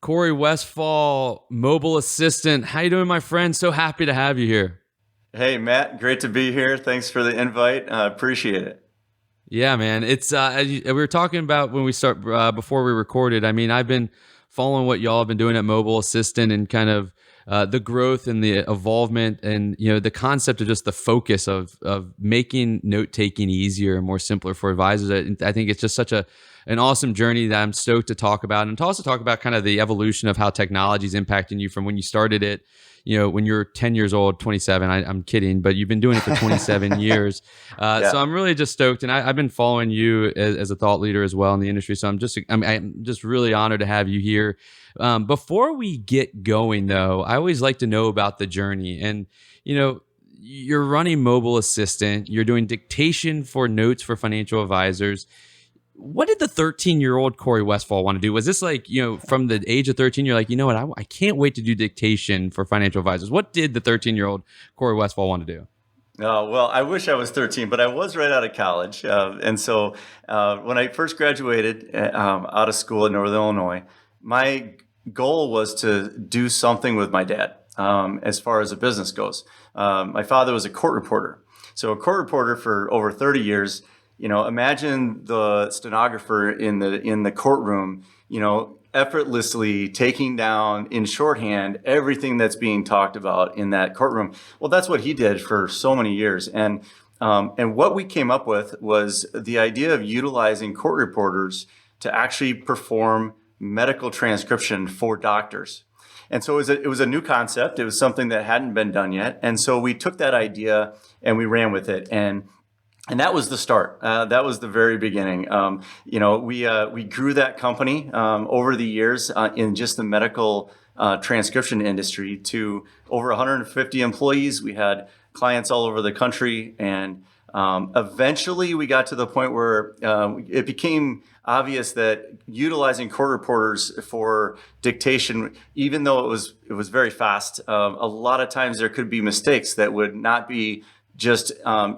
Corey Westphal, mobile assistant. How you doing, my friend? So happy to have you here. Hey, Matt, great to be here. Thanks for the invite. Appreciate it. Yeah, man. It's we were talking about when we start before we recorded. I mean, I've been following what y'all have been doing at Mobile Assistant and kind of the growth and the evolvement and the concept of just the focus of making note taking easier and more simpler for advisors. I think it's just such an awesome journey that I'm stoked to talk about, and to also talk about kind of the evolution of how technology is impacting you from when you started it. When you're 10 years old, 27, I'm kidding, but you've been doing it for 27 years. So Yeah. I'm really just stoked. And I've been following you as a thought leader as well in the industry. So I'm just really honored to have you here. Before we get going though, I always like to know about the journey. And, you're running Mobile Assistant, you're doing dictation for notes for financial advisors. What did the 13-year-old Corey Westphal want to do? Was this like, from the age of 13, you're like, you know what, I can't wait to do dictation for financial advisors. What did the 13-year-old Corey Westphal want to do? Well, I wish I was 13, but I was right out of college. And so when I first graduated out of school in Northern Illinois, my goal was to do something with my dad as far as a business goes. My father was a court reporter. So a court reporter for over 30 years. Imagine the stenographer in the courtroom, effortlessly taking down in shorthand everything that's being talked about in that courtroom. Well, that's what he did for so many years. And what we came up with was the idea of utilizing court reporters to actually perform medical transcription for doctors. And so it was a new concept. It was something that hadn't been done yet. And so we took that idea and we ran with it. And that was the start. That was the very beginning. We grew that company over the years in just the medical transcription industry to over 150 employees. We had clients all over the country, and eventually we got to the point where it became obvious that utilizing court reporters for dictation, even though it was very fast, a lot of times there could be mistakes that would not be just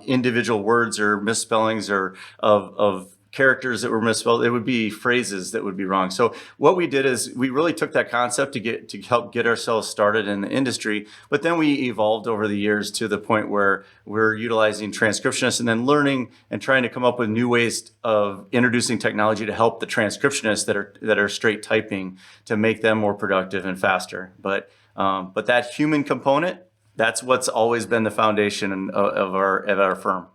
individual words or misspellings or of characters that were misspelled. It would be phrases that would be wrong. So what we did is we really took that concept to help get ourselves started in the industry. But then we evolved over the years to the point where we're utilizing transcriptionists and then learning and trying to come up with new ways of introducing technology to help the transcriptionists that are straight typing to make them more productive and faster. But that human component, that's what's always been the foundation of our firm.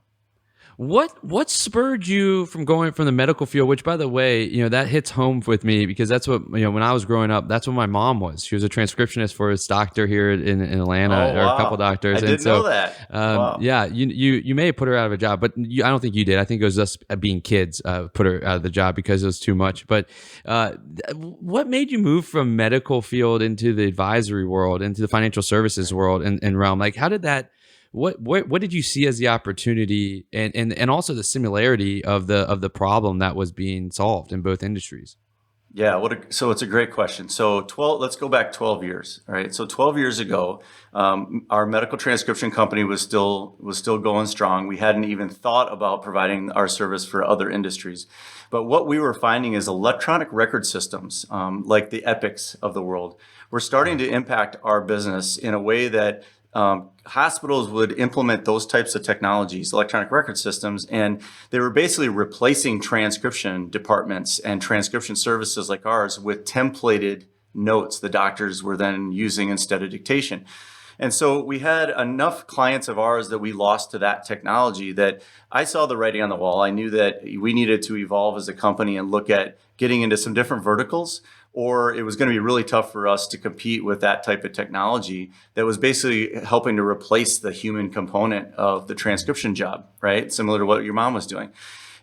What spurred you from going from the medical field, which by the way, that hits home with me because that's what, when I was growing up, that's what my mom was. She was a transcriptionist for this doctor here in Atlanta, Oh, or a couple wow. I doctors. And didn't know so, that. Wow. yeah, you may have put her out of a job, but I don't think you did. I think it was us being kids put her out of the job because it was too much. But what made you move from medical field into the advisory world, into the financial services world and realm? Like, how did that? What did you see as the opportunity and also the similarity of the problem that was being solved in both industries? Yeah, so it's a great question. So let's go back 12 years, all right? So 12 years ago, our medical transcription company was still going strong. We hadn't even thought about providing our service for other industries. But what we were finding is electronic record systems, like the Epics of the world, were starting to impact our business in a way that hospitals would implement those types of technologies, electronic record systems, and they were basically replacing transcription departments and transcription services like ours with templated notes the doctors were then using instead of dictation. And so we had enough clients of ours that we lost to that technology that I saw the writing on the wall. I knew that we needed to evolve as a company and look at getting into some different verticals, or it was going to be really tough for us to compete with that type of technology that was basically helping to replace the human component of the transcription job, right? Similar to what your mom was doing.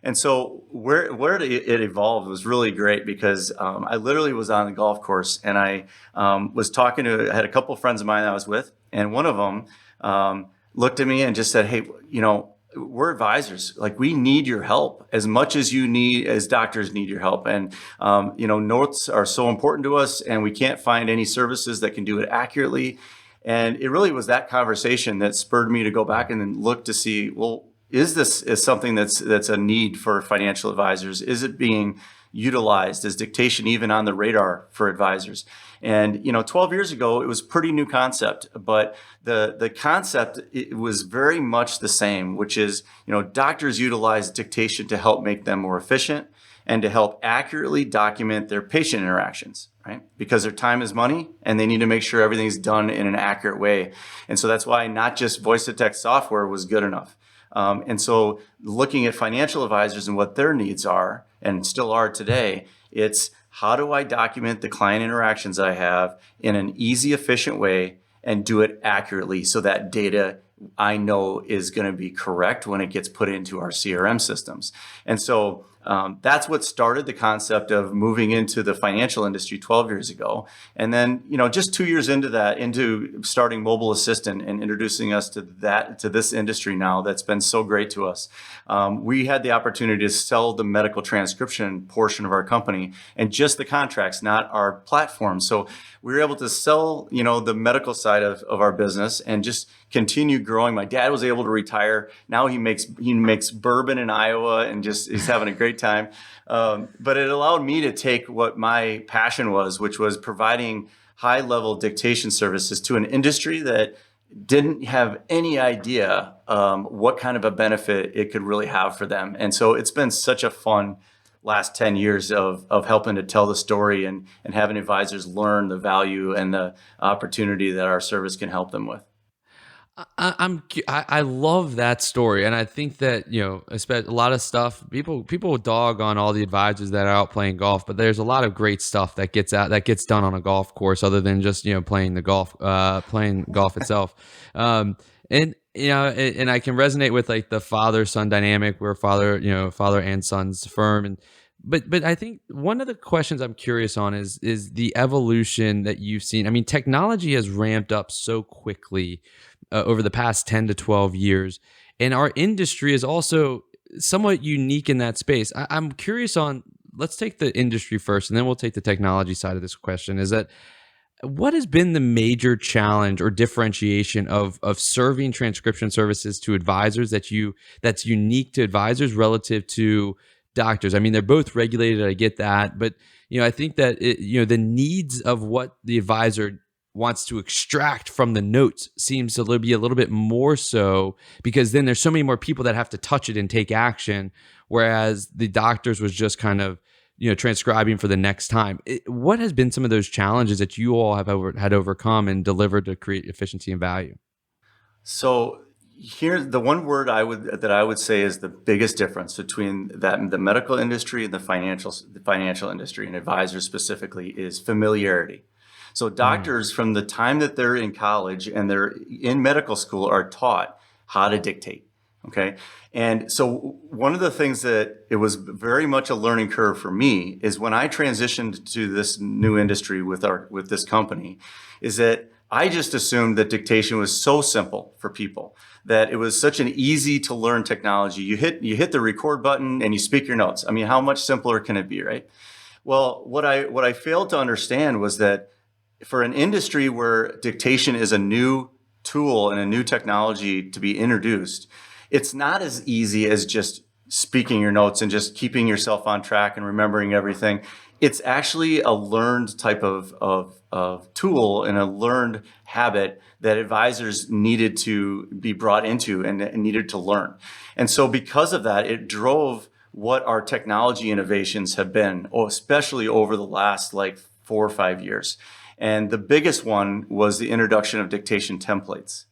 And so where it evolved was really great because I literally was on the golf course and I I had a couple of friends of mine I was with, and one of them looked at me and just said, "Hey, we're advisors. Like, we need your help as much as doctors need your help. And, notes are so important to us and we can't find any services that can do it accurately." And it really was that conversation that spurred me to go back and then look to see, well, is something that's a need for financial advisors? Is it being utilized? Is dictation even on the radar for advisors? And 12 years ago, it was a pretty new concept, but the concept, it was very much the same, which is, doctors utilize dictation to help make them more efficient and to help accurately document their patient interactions, right? Because their time is money and they need to make sure everything's done in an accurate way. And so that's why not just voice to text software was good enough. And so looking at financial advisors and what their needs are, and still are today, it's how do I document the client interactions I have in an easy, efficient way and do it accurately so that data I know is going to be correct when it gets put into our CRM systems. And so that's what started the concept of moving into the financial industry 12 years ago. And then, just 2 years into that, into starting Mobile Assistant and introducing us to this industry now that's been so great to us. We had the opportunity to sell the medical transcription portion of our company and just the contracts, not our platform. So we were able to sell, the medical side of our business and just continue growing. My dad was able to retire. Now he makes bourbon in Iowa and just is having a great time. But it allowed me to take what my passion was, which was providing high-level dictation services to an industry that didn't have any idea what kind of a benefit it could really have for them. And so it's been such a fun last 10 years of helping to tell the story and having advisors learn the value and the opportunity that our service can help them with. I love that story, and I think that especially a lot of stuff people dog on all the advisors that are out playing golf, but there's a lot of great stuff that gets done on a golf course other than just playing golf itself. And I can resonate with like the father-son dynamic where father and son's firm. But I think one of the questions I'm curious on is the evolution that you've seen. I mean, technology has ramped up so quickly over the past 10 to 12 years, and our industry is also somewhat unique in that space. I'm curious on, let's take the industry first, and then we'll take the technology side of this question, is that what has been the major challenge or differentiation of serving transcription services to advisors that's unique to advisors relative to doctors? I mean, they're both regulated. I get that. But, I think that, the needs of what the advisor wants to extract from the notes seems to be a little bit more so, because then there's so many more people that have to touch it and take action. Whereas the doctors was just kind of, transcribing for the next time. What has been some of those challenges that you all have had overcome and delivered to create efficiency and value? So here, the one word I would say is the biggest difference between the medical industry and the financial industry and advisors specifically is familiarity. So doctors, from the time that they're in college and they're in medical school, are taught how to dictate. Okay. And so one of the things that it was very much a learning curve for me is when I transitioned to this new industry with this company, is that I just assumed that dictation was so simple for people, that it was such an easy to learn technology. You hit the record button and you speak your notes. I mean, how much simpler can it be, right? Well, what I failed to understand was that for an industry where dictation is a new tool and a new technology to be introduced, it's not as easy as just speaking your notes and just keeping yourself on track and remembering everything. It's actually a learned type of tool and a learned habit that advisors needed to be brought into and needed to learn. And so because of that, it drove what our technology innovations have been, especially over the last 4 or 5 years. And the biggest one was the introduction of dictation templates.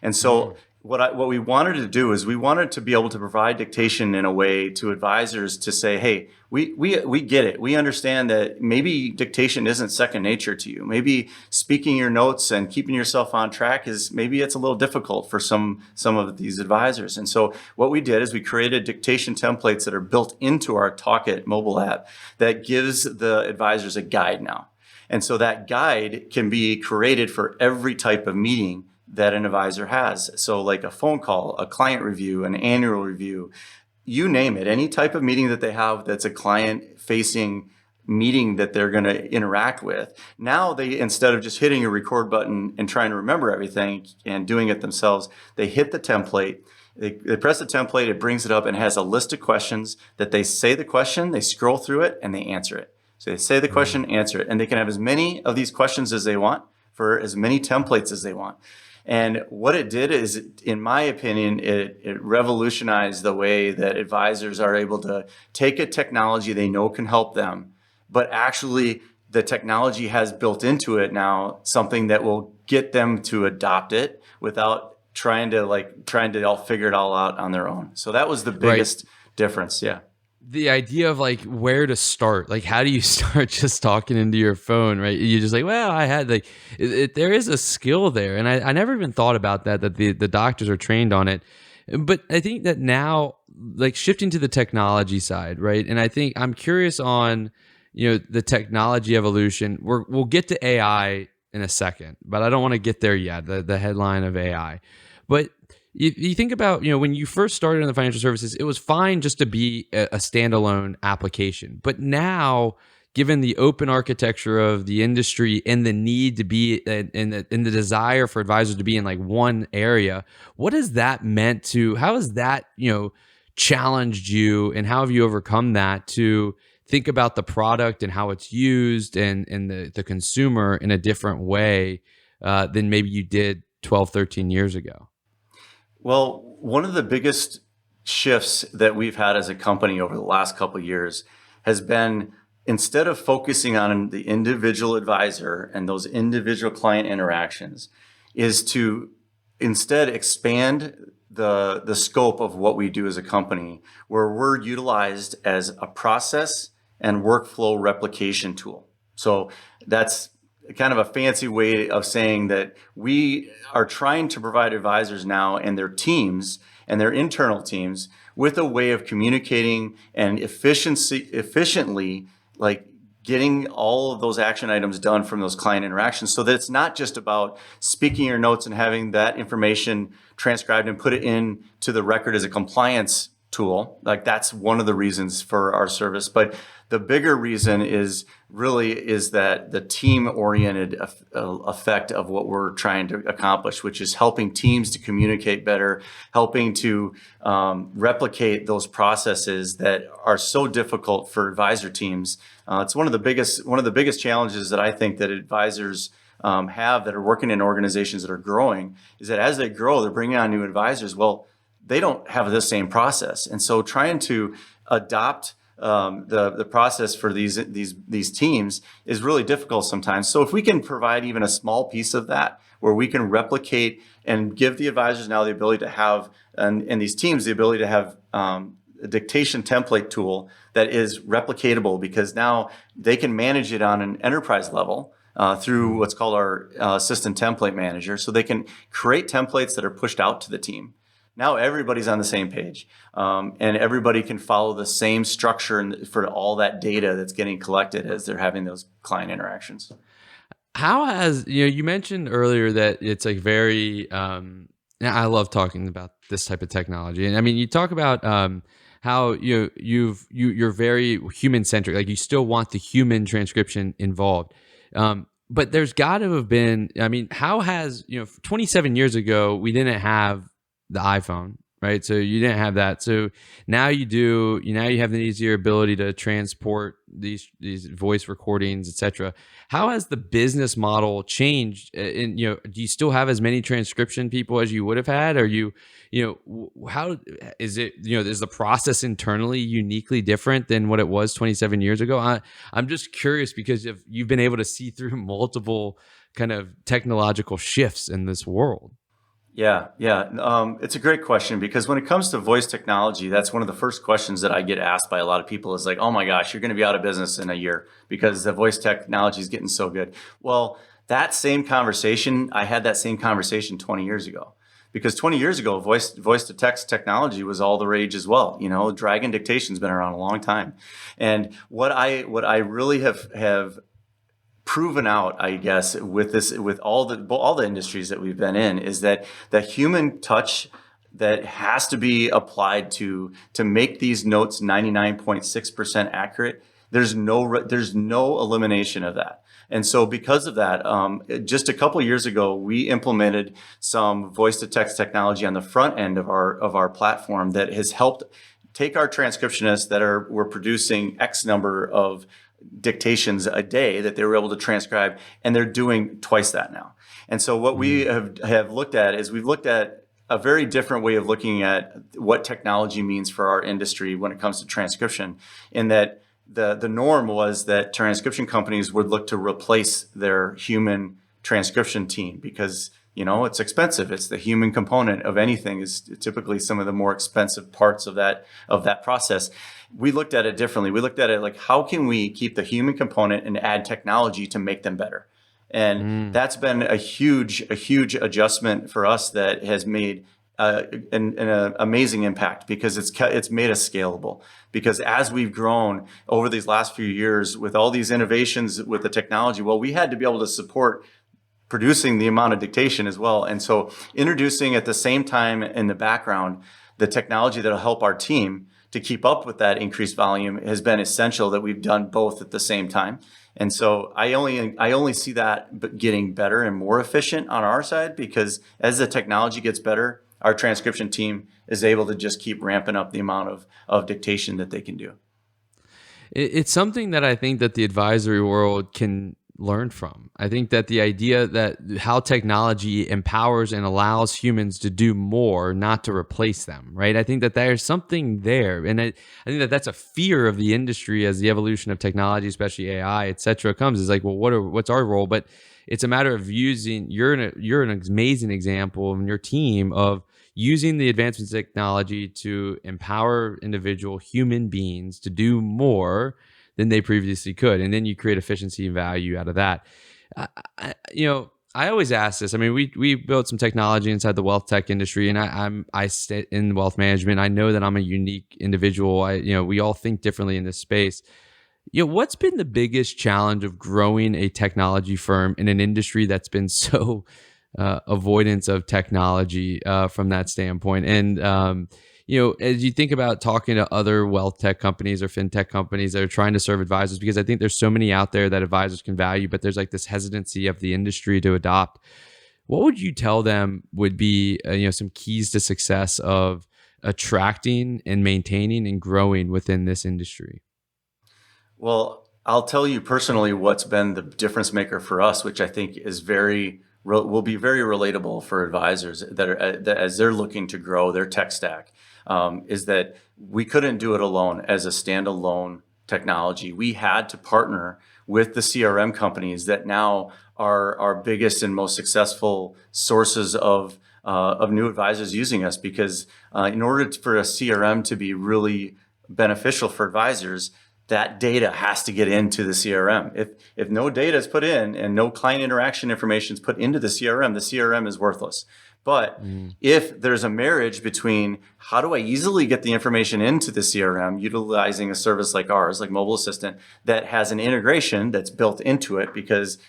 And so what we wanted to do is we wanted to be able to provide dictation in a way to advisors to say, hey, we get it. We understand that maybe dictation isn't second nature to you. Maybe speaking your notes and keeping yourself on track maybe it's a little difficult for some of these advisors. And so what we did is we created dictation templates that are built into our Talk It mobile app that gives the advisors a guide now. And so that guide can be created for every type of meeting that an advisor has. So like a phone call, a client review, an annual review, you name it, any type of meeting that they have that's a client-facing meeting that they're going to interact with. Now they, instead of just hitting a record button and trying to remember everything and doing it themselves, they hit the template They press the template, it brings it up and has a list of questions that they say the question, they scroll through it, and they answer it. So they say the question, answer it, and they can have as many of these questions as they want for as many templates as they want. And what it did is, in my opinion, it revolutionized the way that advisors are able to take a technology they know can help them, but actually the technology has built into it now something that will get them to adopt it without trying to all figure it all out on their own. So that was the biggest difference. Yeah. The idea of like where to start, like how do you start just talking into your phone, right? You're just like, well, I had like, there is a skill there. And I never even thought about that the doctors are trained on it. But I think that now, like shifting to the technology side, right? And I think I'm curious on, the technology evolution. We'll get to AI in a second, but I don't want to get there yet, the headline of AI. But you think about, when you first started in the financial services, it was fine just to be a standalone application. But now, given the open architecture of the industry and the need to be and the desire for advisors to be in like one area, what has that meant to, how has that, challenged you, and how have you overcome that to think about the product and how it's used and the consumer in a different way than maybe you did 12, 13 years ago? Well, one of the biggest shifts that we've had as a company over the last couple of years has been, instead of focusing on the individual advisor and those individual client interactions, is to instead expand the scope of what we do as a company, where we're utilized as a process and workflow replication tool. So that's kind of a fancy way of saying that we are trying to provide advisors now and their teams and their internal teams with a way of communicating and efficiently, like getting all of those action items done from those client interactions, so that it's not just about speaking your notes and having that information transcribed and put it in to the record as a compliance tool. Like that's one of the reasons for our service. But the bigger reason is that the team-oriented effect of what we're trying to accomplish, which is helping teams to communicate better, helping to replicate those processes that are so difficult for advisor teams. It's one of the biggest challenges that I think that advisors have that are working in organizations that are growing, is that as they grow, they're bringing on new advisors. Well, they don't have the same process, and so trying to adopt the process for these teams is really difficult sometimes. So if we can provide even a small piece of that, where we can replicate and give the advisors now the ability to have, and these teams the ability to have a dictation template tool that is replicatable, because now they can manage it on an enterprise level through what's called our assistant template manager. So they can create templates that are pushed out to the team. Now everybody's on the same page, and everybody can follow the same structure for all that data that's getting collected as they're having those client interactions. How has, you mentioned earlier that it's like very, I love talking about this type of technology. And I mean, you talk about how you're very human centric, like you still want the human transcription involved. But there's got to have been, I mean, how has, 27 years ago, we didn't have the iPhone, right? So you didn't have that. So now you do. Now you have the easier ability to transport these voice recordings, etc. How has the business model changed? And do you still have as many transcription people as you would have had? Or how is it? Is the process internally uniquely different than what it was 27 years ago? I'm just curious, because you've been able to see through multiple kind of technological shifts in this world. Yeah. It's a great question, because when it comes to voice technology, that's one of the first questions that I get asked by a lot of people is like, oh my gosh, you're going to be out of business in a year because the voice technology is getting so good. Well, I had that same conversation 20 years ago, because 20 years ago, voice to text technology was all the rage as well. Dragon dictation's been around a long time. And what I really have proven out, I guess, with all the industries that we've been in, is that the human touch that has to be applied to make these notes 99.6% accurate. There's no elimination of that. And so because of that, just a couple of years ago, we implemented some voice to text technology on the front end of our platform that has helped take our transcriptionists that were producing X number of dictations a day that they were able to transcribe, and they're doing twice that now. And so what we have looked at is we've looked at a very different way of looking at what technology means for our industry when it comes to transcription, in that the norm was that transcription companies would look to replace their human transcription team because it's expensive. It's the human component of anything is typically some of the more expensive parts of that process. We looked at it differently. We looked at it like, how can we keep the human component and add technology to make them better? And that's been a huge adjustment for us that has made an amazing impact, because it's made us scalable. Because as we've grown over these last few years with all these innovations with the technology, well, we had to be able to support producing the amount of dictation as well. And so introducing at the same time in the background the technology that'll help our team to keep up with that increased volume has been essential, that we've done both at the same time. And so I only see that getting better and more efficient on our side, because as the technology gets better, our transcription team is able to just keep ramping up the amount of dictation that they can do. It's something that I think that the advisory world can learn from. I think that the idea that how technology empowers and allows humans to do more, not to replace them, right? I think that there's something there. And I think that that's a fear of the industry as the evolution of technology, especially AI, et cetera, comes, is like, well, what's our role? But it's a matter of you're an amazing example in your team of using the advancements in technology to empower individual human beings to do more than they previously could. And then you create efficiency and value out of that. I always ask this. I mean, we built some technology inside the wealth tech industry, and I sit in wealth management. I know that I'm a unique individual. We all think differently in this space. What's been the biggest challenge of growing a technology firm in an industry that's been so avoidance of technology from that standpoint? And as you think about talking to other wealth tech companies or fintech companies that are trying to serve advisors, because I think there's so many out there that advisors can value, but there's like this hesitancy of the industry to adopt. What would you tell them would be some keys to success of attracting and maintaining and growing within this industry? Well, I'll tell you personally what's been the difference maker for us, which I think is will be very relatable for advisors that as they're looking to grow their tech stack, is that we couldn't do it alone as a standalone technology. We had to partner with the CRM companies that now are our biggest and most successful sources of new advisors using us, because in order for a CRM to be really beneficial for advisors, that data has to get into the CRM. If no data is put in and no client interaction information is put into the CRM is worthless. But if there's a marriage between how do I easily get the information into the CRM utilizing a service like ours, like Mobile Assistant, that has an integration that's built into it, because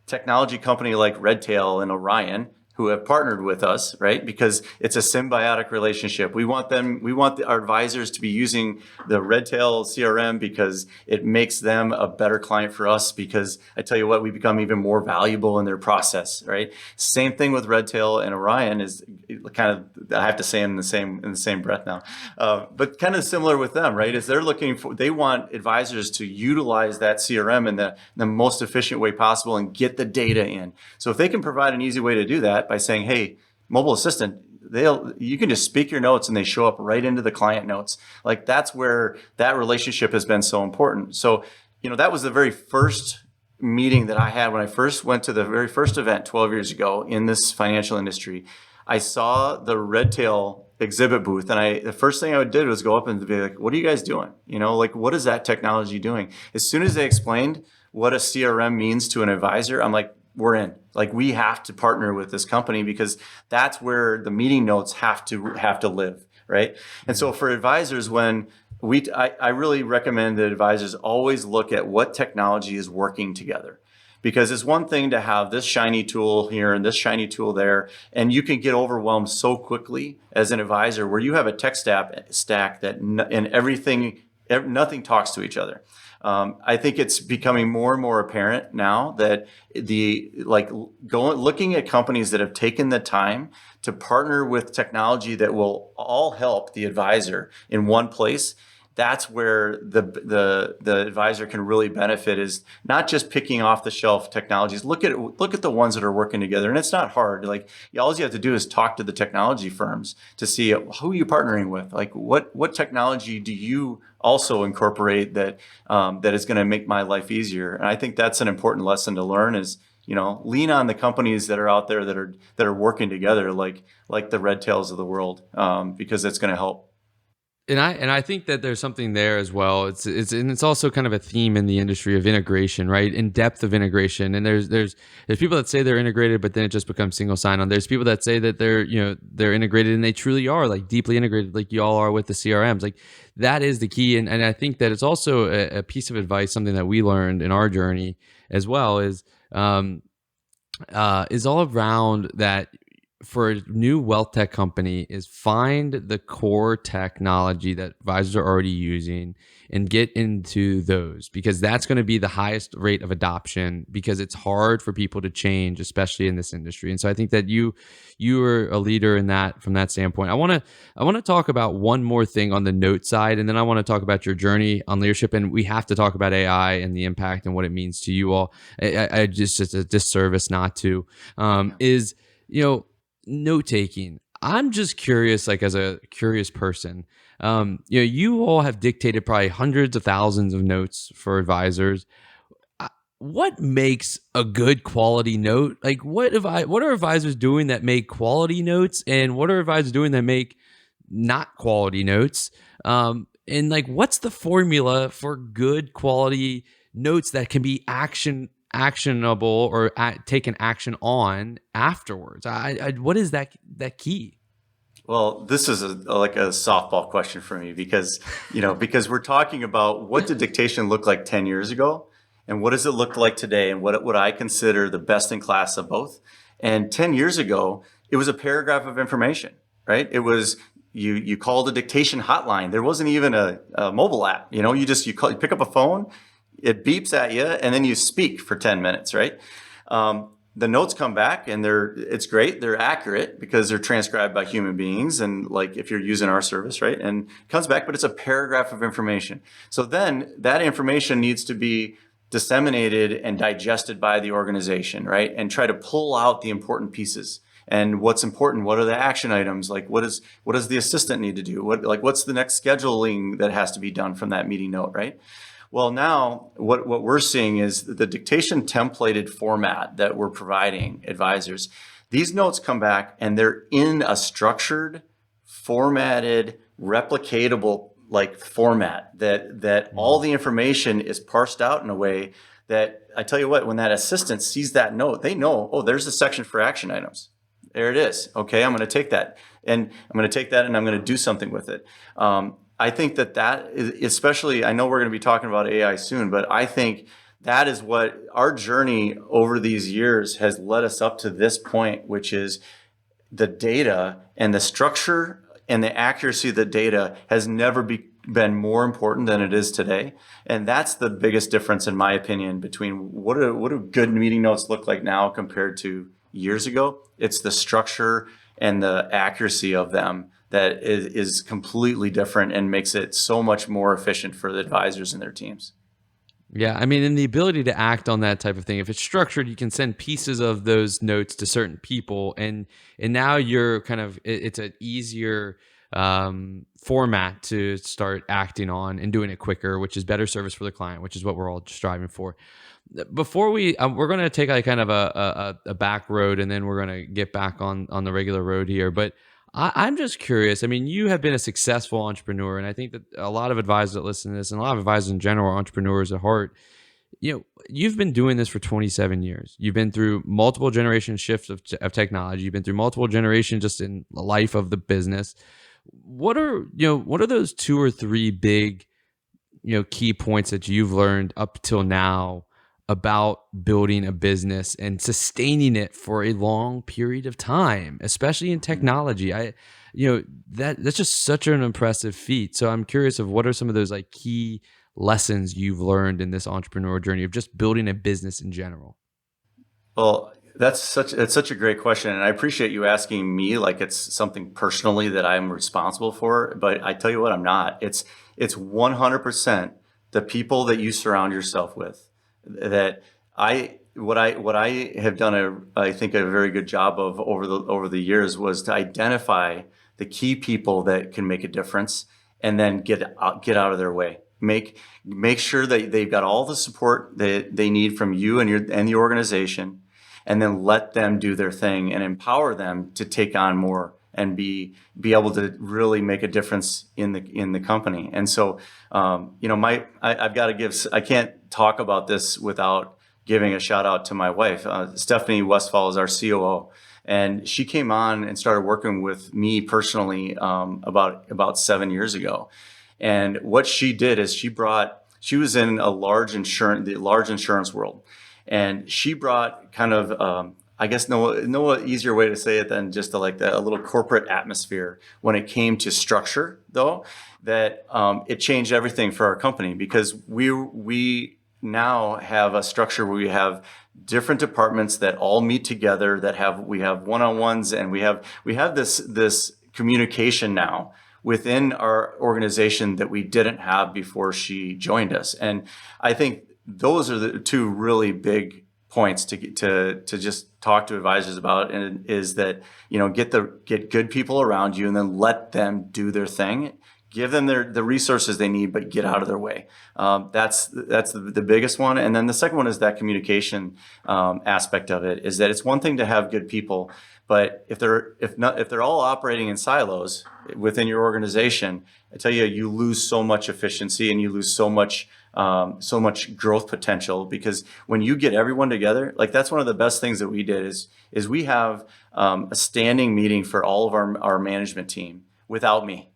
technology company like Redtail and Orion, who have partnered with us, right? Because it's a symbiotic relationship. We want our advisors to be using the Redtail CRM because it makes them a better client for us, because I tell you what, we become even more valuable in their process, right? Same thing with Redtail and Orion is kind of, I have to say in the same breath now, but kind of similar with them, right? Is they want advisors to utilize that CRM in the most efficient way possible and get the data in. So if they can provide an easy way to do that by saying, hey, Mobile Assistant, you can just speak your notes and they show up right into the client notes. Like, that's where that relationship has been so important. So, that was the very first meeting that I had when I first went to the very first event 12 years ago in this financial industry. I saw the Redtail exhibit booth, and the first thing I did was go up and be like, what are you guys doing? What is that technology doing? As soon as they explained what a CRM means to an advisor, I'm like, we're in. Like, we have to partner with this company, because that's where the meeting notes have to live, right? And so for advisors, I really recommend that advisors always look at what technology is working together, because it's one thing to have this shiny tool here and this shiny tool there, and you can get overwhelmed so quickly as an advisor where you have a tech stack that nothing talks to each other. I think it's becoming more and more apparent now that looking at companies that have taken the time to partner with technology that will all help the advisor in one place. That's where the advisor can really benefit, is not just picking off the shelf technologies. Look at the ones that are working together, and it's not hard. Like, all you have to do is talk to the technology firms to see who are you partnering with. Like, what technology do you also incorporate that is going to make my life easier? And I think that's an important lesson to learn, is lean on the companies that are out there that are working together, like the Redtails of the world, because it's going to help. And I think that there's something there as well. It's also kind of a theme in the industry of integration, right? In depth of integration. And there's people that say they're integrated, but then it just becomes single sign-on. There's people that say that they're integrated, and they truly are, like, deeply integrated, like y'all are with the CRMs. Like, that is the key. And I think that it's also a piece of advice, something that we learned in our journey as well, is all around that. For a new wealth tech company, is find the core technology that advisors are already using and get into those, because that's going to be the highest rate of adoption, because it's hard for people to change, especially in this industry. And so I think that you are a leader in that, from that standpoint. I want to talk about one more thing on the note side, and then I want to talk about your journey on leadership, and we have to talk about AI and the impact and what it means to you all. I just, it's a disservice not to, is, note taking. I'm just curious, like, as a curious person, you all have dictated probably hundreds of thousands of notes for advisors. What makes a good quality note? Like, what are advisors doing that make quality notes, and what are advisors doing that make not quality notes? And like, what's the formula for good quality notes that can be actionable or taken action on afterwards? What is that key? Well, this is like a softball question for me, because we're talking about, what did dictation look like 10 years ago, and what does it look like today, and what would I consider the best in class of both? And 10 years ago, it was a paragraph of information, right? It was, you called a dictation hotline. There wasn't even a mobile app. You pick up a phone, it beeps at you, and then you speak for 10 minutes, right? The notes come back, and it's great. They're accurate because they're transcribed by human beings, and, like, if you're using our service, right? And it comes back, but it's a paragraph of information. So then that information needs to be disseminated and digested by the organization, right? And try to pull out the important pieces. And what's important? What are the action items? Like, what does the assistant need to do? What's the next scheduling that has to be done from that meeting note, right? Well, now what we're seeing is the dictation templated format that we're providing advisors. These notes come back, and they're in a structured, formatted, replicatable, like, format that all the information is parsed out in a way that, I tell you what, when that assistant sees that note, they know, oh, there's a section for action items. There it is. Okay, I'm going to take that, and I'm going to do something with it. I think that is, especially, I know we're going to be talking about AI soon, but I think that is what our journey over these years has led us up to this point, which is the data and the structure and the accuracy of the data has never been more important than it is today. And that's the biggest difference, in my opinion, between what do good meeting notes look like now compared to years ago. It's the structure and the accuracy of them that is completely different and makes it so much more efficient for the advisors and their teams. Yeah, I mean, and the ability to act on that type of thing. If it's structured, you can send pieces of those notes to certain people, and now you're kind of, it's an easier format to start acting on and doing it quicker, which is better service for the client, which is what we're all striving for. Before we're going to take like kind of a back road, and then we're going to get back on the regular road here, but I'm just curious. I mean, you have been a successful entrepreneur, and I think that a lot of advisors that listen to this, and a lot of advisors in general, are entrepreneurs at heart. You've been doing this for 27 years. You've been through multiple generation shifts of technology. You've been through multiple generations just in the life of the business. What are those 2 or 3 big, key points that you've learned up till now about building a business and sustaining it for a long period of time, especially in technology? That's just such an impressive feat. So I'm curious of what are some of those like key lessons you've learned in this entrepreneurial journey of just building a business in general? Well, it's such a great question, and I appreciate you asking me like it's something personally that I'm responsible for. But I tell you what, I'm not. It's 100% the people that you surround yourself with. That what I have done I think a very good job of over the years was to identify the key people that can make a difference, and then get out of their way. Make sure that they've got all the support that they need from you and the organization, and then let them do their thing and empower them to take on more and be able to really make a difference in the company. And so, I've got to I can't talk about this without giving a shout out to my wife. Stephanie Westphal is our COO. And she came on and started working with me personally about 7 years ago. And what she did is she was in the large insurance world, and she brought kind of I guess no easier way to say it than just a little corporate atmosphere when it came to structure, though, that it changed everything for our company, because we now have a structure where we have different departments that all meet together, we have one-on-ones, and we have this communication now within our organization that we didn't have before she joined us. And I think those are the two really big points to just talk to advisors about, and is that, get good people around you, and then let them do their thing. Give them the resources they need, but get out of their way. That's the biggest one. And then the second one is that communication aspect of it. Is that it's one thing to have good people, but if they're all operating in silos within your organization, I tell you, you lose so much efficiency, and you lose so much growth potential. Because when you get everyone together, like, that's one of the best things that we did is we have a standing meeting for all of our management team without me.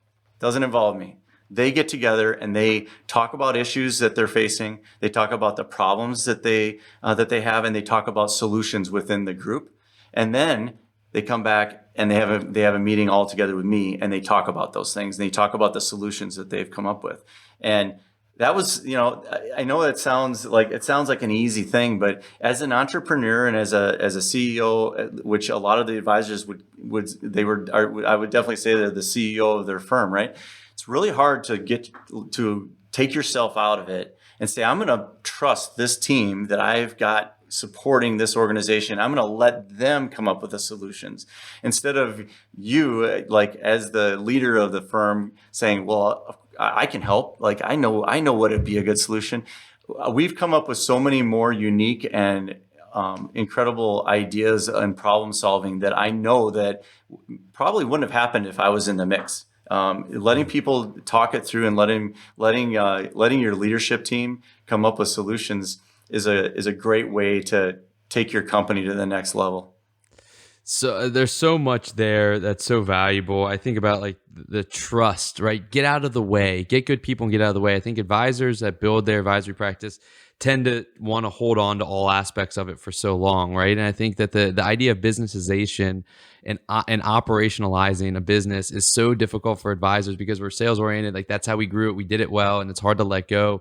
Doesn't involve me. They get together and they talk about issues that they're facing. They talk about the problems that they have, and they talk about solutions within the group. And then they come back and they have a meeting all together with me, and they talk about those things. And they talk about the solutions that they've come up with. And that was, I know it sounds like an easy thing, but as an entrepreneur and as a CEO, which a lot of the advisors I would definitely say they're the CEO of their firm, right? It's really hard to take yourself out of it and say, I'm going to trust this team that I've got supporting this organization. I'm going to let them come up with the solutions, instead of you, like, as the leader of the firm, saying, well, I can help. Like, I know what would be a good solution. We've come up with so many more unique and incredible ideas and problem solving that I know that probably wouldn't have happened if I was in the mix. Letting people talk it through, and letting your leadership team come up with solutions is a great way to take your company to the next level. So there's so much there that's so valuable. I think about, like, the trust, right? Get out of the way, get good people and get out of the way. I think advisors that build their advisory practice tend to want to hold on to all aspects of it for so long, right? And I think that the idea of businessization and operationalizing a business is so difficult for advisors, because we're sales oriented. Like, that's how we grew it. We did it well, and it's hard to let go.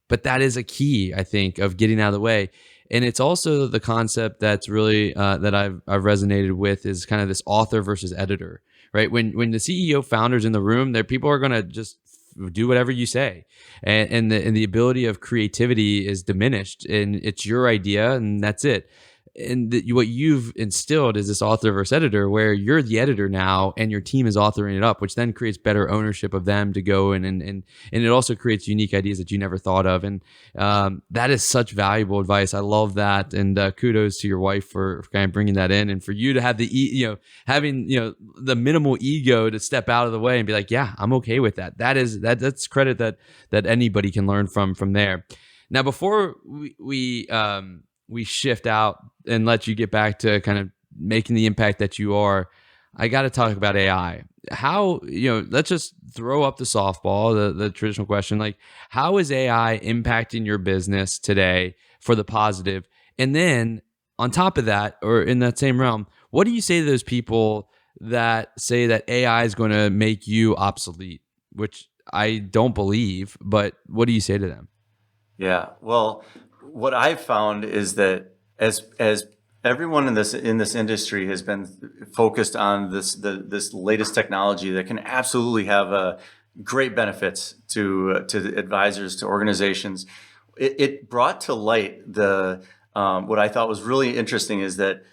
But that is a key, I think, of getting out of the way. And it's also the concept that's really that I've resonated with, is kind of this author versus editor, right? When the CEO founder's in the room, there people are going to just do whatever you say, and the ability of creativity is diminished, and it's your idea and that's it. And what you've instilled is this author versus editor, where you're the editor now and your team is authoring it up, which then creates better ownership of them to go and it also creates unique ideas that you never thought of. And that is such valuable advice. I love that. And kudos to your wife for kind of bringing that in, and for you to have having the minimal ego to step out of the way and be like, yeah, I'm okay with that. That's credit that anybody can learn from there. Now, before we shift out and let you get back to kind of making the impact that you are, I got to talk about AI. How, let's just throw up the softball, the traditional question, like, how is AI impacting your business today for the positive? And then on top of that, or in that same realm, what do you say to those people that say that AI is going to make you obsolete? Which I don't believe. But what do you say to them? Yeah. Well, what I've found is that as everyone in this industry has been focused on this latest technology that can absolutely have great benefits to advisors, to organizations, it brought to light the what I thought was really interesting is that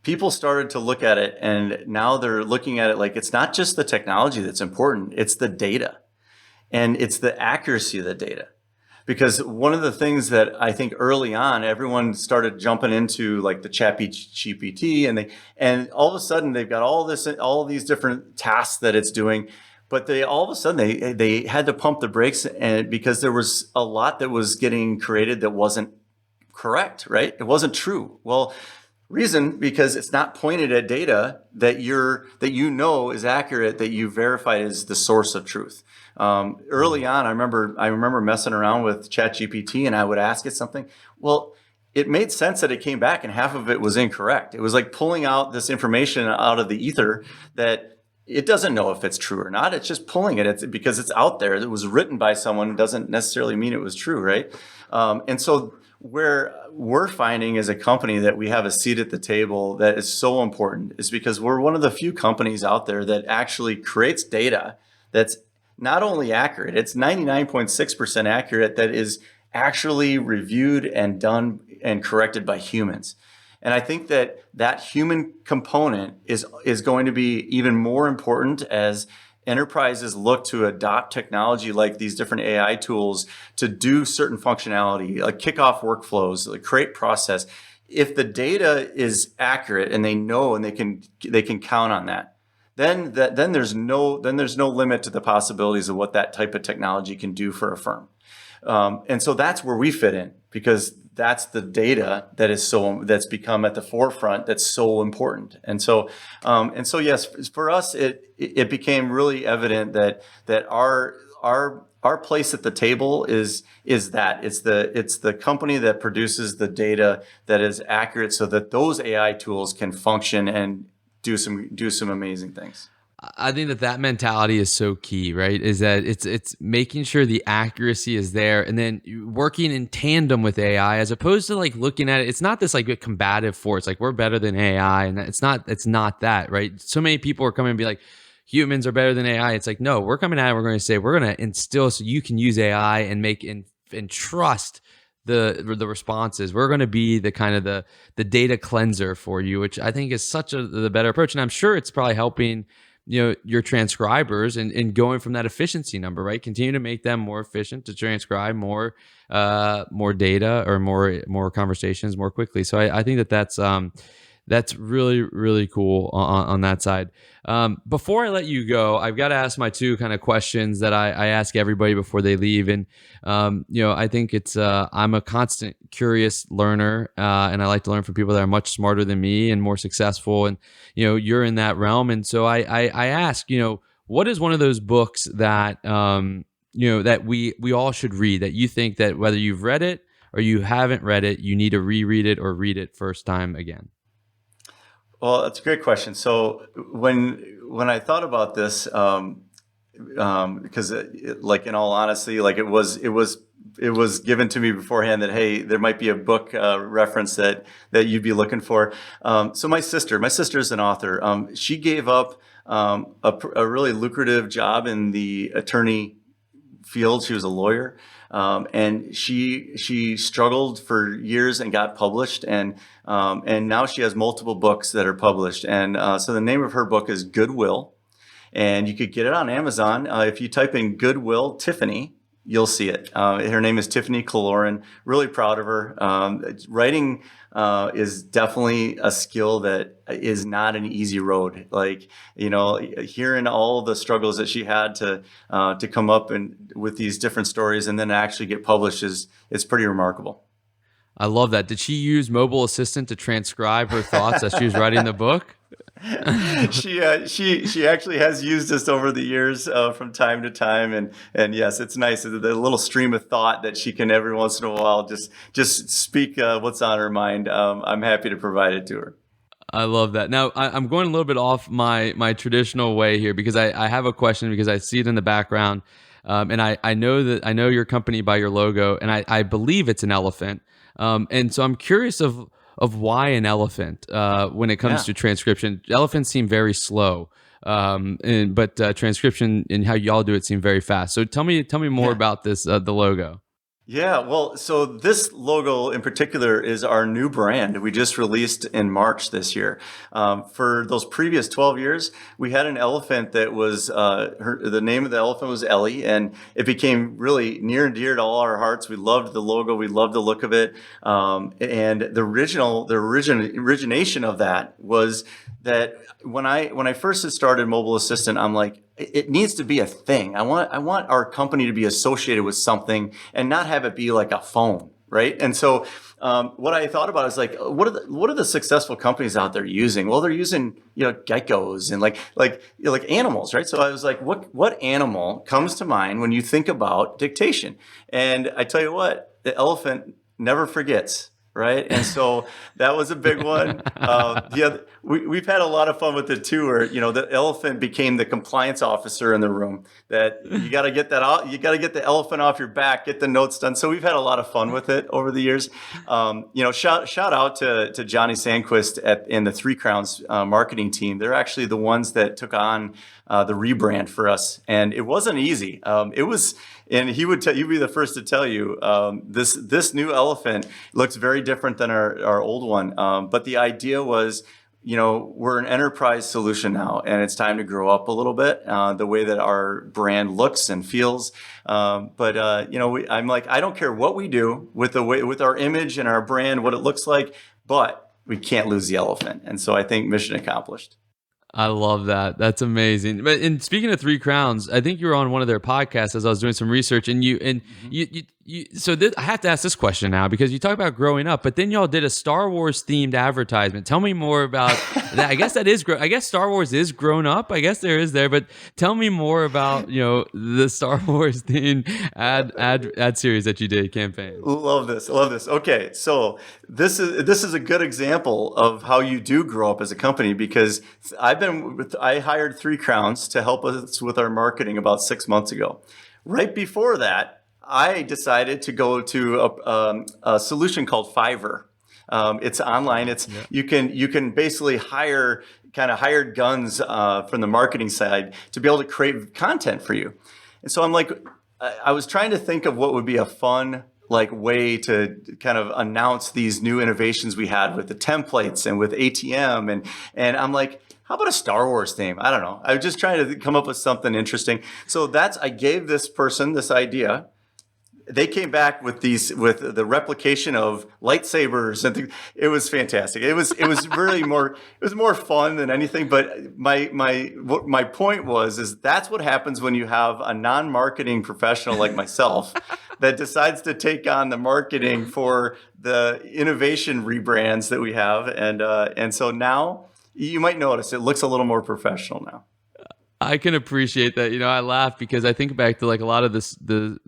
people started to look at it, and now they're looking at it like it's not just the technology that's important, it's the data, and it's the accuracy of the data. Because one of the things that I think early on, everyone started jumping into like the chat GPT, and all of a sudden they've got all of these different tasks that it's doing, but they all of a sudden they had to pump the brakes, and because there was a lot that was getting created that wasn't correct, right? It wasn't true. Well, reason because it's not pointed at data that you know is accurate, that you verified is the source of truth. Early on, I remember messing around with ChatGPT, and I would ask it something. Well, it made sense that it came back, and half of it was incorrect. It was like pulling out this information out of the ether that it doesn't know if it's true or not. It's just pulling it. It's because it's out there. It was written by someone doesn't necessarily mean it was true, right? And so where we're finding as a company that we have a seat at the table that is so important is because we're one of the few companies out there that actually creates data that's not only accurate, it's 99.6% accurate, that is actually reviewed and done and corrected by humans. And I think that that human component is going to be even more important as enterprises look to adopt technology like these different AI tools to do certain functionality, like kick off workflows, like create process. If the data is accurate and they know and they can count on that, then there's no limit to the possibilities of what that type of technology can do for a firm. And so that's where we fit in, because that's the data that's become at the forefront, that's so important. And so yes, for us it became really evident that our place at the table is that it's the company that produces the data that is accurate, so that those AI tools can function and do some amazing things. I think that mentality is so key, right? Is that it's making sure the accuracy is there, and then working in tandem with AI, as opposed to like looking at it. It's not this like a combative force, like we're better than AI, and it's not that, right? So many people are coming and be like, humans are better than AI. It's like, no, we're coming at it. We're going to say we're going to instill so you can use AI and make and trust the responses. We're going to be the kind of the data cleanser for you, which I think is such the better approach, and I'm sure it's probably helping your transcribers and going from that efficiency number, right? Continue to make them more efficient to transcribe more data or more conversations more quickly. So I think that's really, really cool on that side. Before I let you go, I've got to ask my two kind of questions that I ask everybody before they leave. And, I think I'm a constant curious learner, and I like to learn from people that are much smarter than me and more successful. And, you're in that realm. And so I ask, what is one of those books that, that we all should read, that you think that whether you've read it or you haven't read it, you need to reread it or read it first time again? Well, that's a great question. So when I thought about this, because like in all honesty, like it was given to me beforehand that, hey, there might be a book reference that you'd be looking for. So my sister's an author. She gave up a really lucrative job in the attorney field. She was a lawyer. And she struggled for years and got published, and now she has multiple books that are published. And so the name of her book is Goodwill, and you could get it on Amazon. If you type in Goodwill Tiffany, you'll see it. Her name is Tiffany Kaloran. Really proud of her. Writing is definitely a skill that is not an easy road. Like, hearing all the struggles that she had to come up and with these different stories and then actually get published is pretty remarkable. I love that. Did she use Mobile Assistant to transcribe her thoughts as she was writing the book? She actually has used this over the years from time to time, and yes, it's nice, the little stream of thought that she can every once in a while just speak what's on her mind. I'm happy to provide it to her. I love that. Now I'm going a little bit off my traditional way here, because I have a question, because I see it in the background. And I know your company by your logo, and I believe it's an elephant. And so I'm curious of why an elephant when it comes Yeah. to transcription. Elephants seem very slow, but transcription and how y'all do it seem very fast. So tell me more Yeah. about this the logo. Yeah, well, so this logo in particular is our new brand we just released in March this year. For those previous 12 years, we had an elephant that was, the name of the elephant was Ellie, and it became really near and dear to all our hearts. We loved the logo, we loved the look of it. And the origination of that was that when I first had started Mobile Assistant, I'm like, it needs to be a thing. I want our company to be associated with something and not have it be like a phone, right? And so what I thought about is like, what are the successful companies out there using? Well, they're using geckos and like animals, right? So I was like, what animal comes to mind when you think about dictation? And I tell you what, the elephant never forgets. Right. And so that was a big one. We've had a lot of fun with it too, where, the elephant became the compliance officer in the room, that you got to get that out. You got to get the elephant off your back, get the notes done. So we've had a lot of fun with it over the years. Shout out to Johnny Sandquist in the Three Crowns marketing team. They're actually the ones that took on the rebrand for us. And it wasn't easy. And he'd be the first to tell you, this new elephant looks very different than our old one. But the idea was, we're an enterprise solution now, and it's time to grow up a little bit, the way that our brand looks and feels. I'm like, I don't care what we do with our image and our brand, what it looks like, but we can't lose the elephant. And so I think mission accomplished. I love that. That's amazing. But and speaking of Three Crowns, I think you were on one of their podcasts as I was doing some research, and I have to ask this question now because you talk about growing up, but then y'all did a Star Wars themed advertisement. Tell me more about that. I guess I guess Star Wars is grown up. I guess there is there, but tell me more about the Star Wars themed ad series that you did campaign. Love this. Okay, so this is a good example of how you do grow up as a company, because I hired Three Crowns to help us with our marketing about 6 months ago. Right before that, I decided to go to a solution called Fiverr. It's online. You can basically hire kind of hired guns from the marketing side to be able to create content for you. And so I'm like, I was trying to think of what would be a fun way to kind of announce these new innovations we had with the templates and with ATM, and I'm like, how about a Star Wars theme? I don't know. I was just trying to come up with something interesting. So I gave this person this idea. They came back with the replication of lightsabers and things. It was fantastic. It was really more fun than anything. But my point is that's what happens when you have a non-marketing professional like myself that decides to take on the marketing for the innovation rebrands that we have, and so now you might notice it looks a little more professional now. I can appreciate that. I laugh because I think back to a lot of the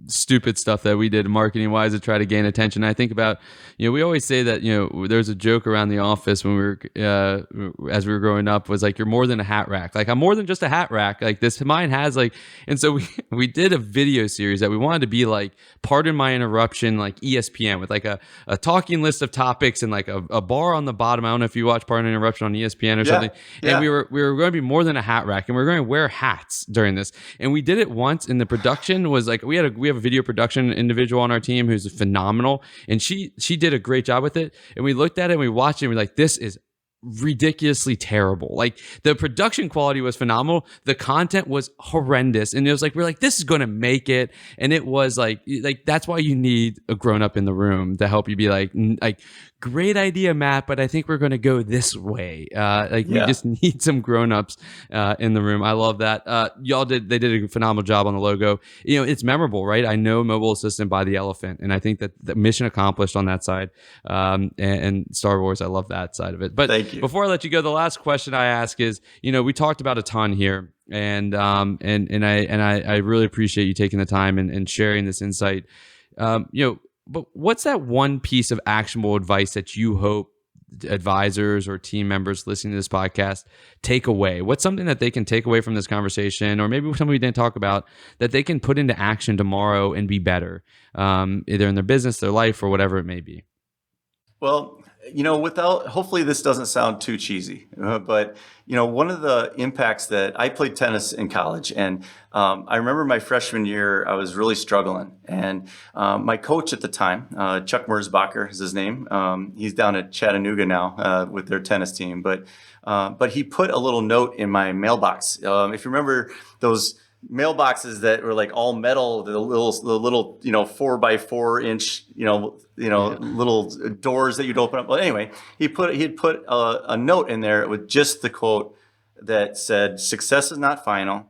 stupid stuff that we did marketing wise to try to gain attention. I think about, we always say that, there's a joke around the office when we were, as we were growing up, was like, you're more than a hat rack. Like, I'm more than just a hat rack. Like, this mine has and so we did a video series that we wanted to be like, pardon my interruption, like ESPN with like a talking list of topics and like a bar on the bottom. I don't know if you watch Pardon My Interruption on ESPN or something. And we were going to be more than a hat rack, and we were going to wear hats during this. And we did it once, and the production was like, we have a video production individual on our team who's phenomenal, and she did a great job with it. And we looked at it and we watched it and we're like, this is ridiculously terrible. Like, the production quality was phenomenal, the content was horrendous, and it was like, we're like, this is gonna make it. And it was like that's why you need a grown-up in the room to help you be like great idea, Matt, but I think we're going to go this way. We just need some grown-ups in the room. I love that. They did a phenomenal job on the logo. It's memorable, right? I know Mobile Assistant by the elephant, and I think that the mission accomplished on that side. And Star Wars, I love that side of it. But thank you. Before I let you go, the last question I ask is, we talked about a ton here, and I really appreciate you taking the time and sharing this insight. But what's that one piece of actionable advice that you hope advisors or team members listening to this podcast take away? What's something that they can take away from this conversation, or maybe something we didn't talk about, that they can put into action tomorrow and be better, either in their business, their life, or whatever it may be? Well, hopefully this doesn't sound too cheesy, but one of the impacts that I played tennis in college, and I remember my freshman year, I was really struggling, and my coach at the time, Chuck Merzbacher is his name. He's down at Chattanooga now with their tennis team, but he put a little note in my mailbox. If you remember those mailboxes that were like all metal, the little 4x4 inch, little doors that you'd open up. Well, anyway, he'd put a note in there with just the quote that said, "Success is not final,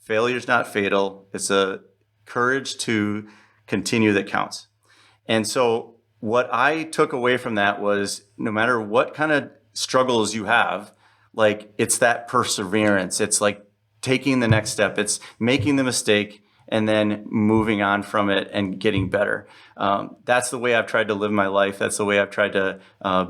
failure is not fatal. It's a courage to continue that counts." And so what I took away from that was, no matter what kind of struggles you have, like, it's that perseverance. It's like taking the next step. It's making the mistake and then moving on from it and getting better. That's the way I've tried to live my life. That's the way I've tried to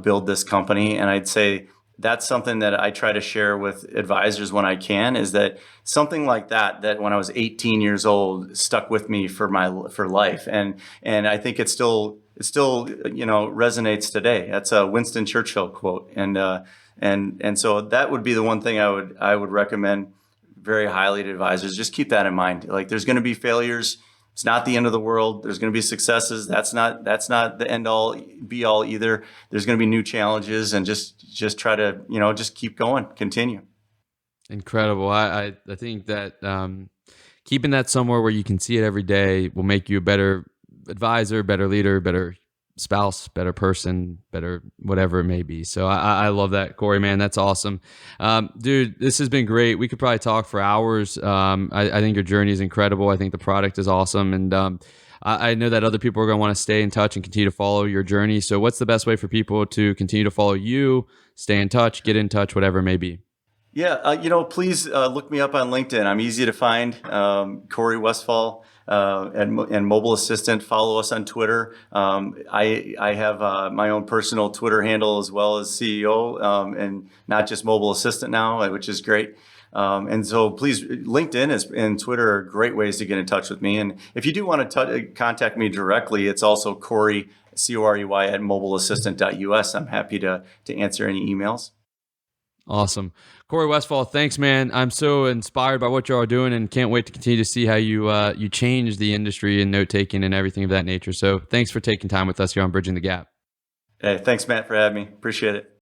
build this company. And I'd say that's something that I try to share with advisors when I can, is that something like that when I was 18 years old stuck with me for life. And I think it still resonates today. That's a Winston Churchill quote. And so that would be the one thing I would recommend very highly to advisors. Just keep that in mind. Like, there's going to be failures. It's not the end of the world. There's going to be successes. That's not the end all be all either. There's going to be new challenges, and just try to, just keep going, continue. Incredible. I think that keeping that somewhere where you can see it every day will make you a better advisor, better leader, better spouse, better person, better whatever it may be. So I love that, Corey, man. That's awesome. Dude, this has been great. We could probably talk for hours. I think your journey is incredible. I think the product is awesome. And I know that other people are going to want to stay in touch and continue to follow your journey. So what's the best way for people to continue to follow you, stay in touch, get in touch, whatever it may be? Yeah, please look me up on LinkedIn. I'm easy to find, Corey Westphal, and Mobile Assistant. Follow us on Twitter. I have my own personal Twitter handle as well as CEO, and not just Mobile Assistant now, which is great. And so please, LinkedIn and Twitter are great ways to get in touch with me. And if you do want to contact me directly, it's also Corey, Corey, at mobileassistant.us. I'm happy to answer any emails. Awesome. Corey Westphal, thanks, man. I'm so inspired by what you are doing, and can't wait to continue to see how you change the industry and note-taking and everything of that nature. So thanks for taking time with us here on Bridging the Gap. Hey, thanks, Matt, for having me. Appreciate it.